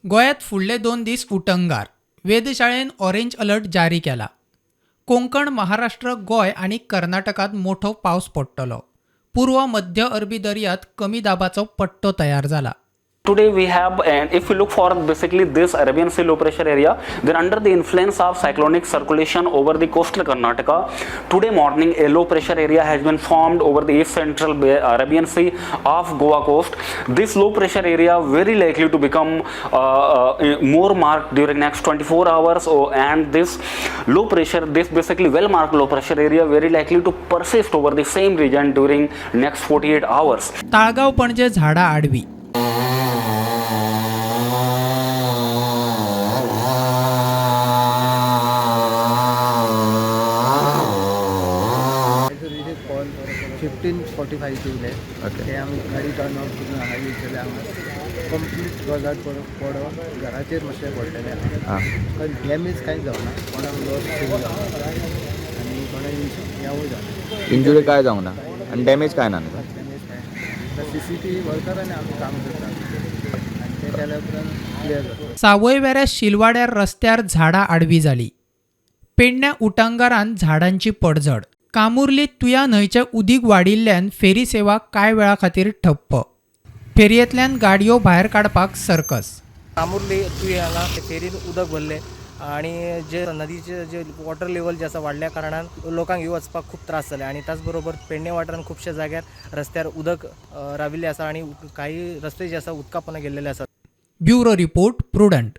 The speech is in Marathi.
गोंयांत फुडले 2 दीस उटंगार. वेधशाळेन ऑरेंज अलर्ट जारी केला. कोंकण, महाराष्ट्र, गोंय आणि कर्नाटकात मोठो पावस पडटलो. पूर्व मध्य अरबी दर्यात कमी दाबाचो पट्टो तयार जाला. Today we have, and if you look for basically this Arabian Sea low pressure area, then under the influence of cyclonic circulation over the coastal Karnataka, today morning a low pressure area has been formed over the east central Arabian Sea of Goa coast. This low pressure area very likely to become more marked during next 24 hours, and this low pressure, this basically well marked low pressure area very likely to persist over the same region during next 48 hours. ताळगाव पणजे झाडा आडवी. इथे कॉल 15:45 येयले. ते आमी गाडी टर्न आउट करून हांगा येयले. हांगा कंप्लीट गजाड पडो घराचेर मातशें पडलेलें आहा. पण डॅमेज कांय जावना, कोणाक लॉस जावना आनी कोणाक यावूय जावना. इंजुरी काय जावंक ना आनी डॅमेज काय ना. डॅमेज कांय CCTV वर्करांनी आमी काम करतात आनी ते केल्या उपरांत क्लियर जाता. सावय वेऱ्या शिलवाड्यार रस्त्यार झाडां आडवी जाली. पेडण्या उटंगारांत झाडांची पडझड. कामुर्लीत तुया न्हंयचे उदीक वाडिल्ल्यान फेरी सेवा कांय वेळा खातीर ठप्प. फेरयेंतल्यान गाडयो भायर काडपाक सर्कस. कामुर्ली तुये हांगा फेरीन उदक भरलें आणि जे नदीचे जे वॉटर लेवल जे आसा वाडल्या कारणान लोकांक येवं वचपाक खूब त्रास जाले आणि त्याच बरोबर पेडणे वाठारांत खुबशा जाग्यार रस्त्यार उदक राविल्लें आसा आणि काही रस्ते जे आसा उदका पोंदा गेल्लेले आसात. Bureau report prudent.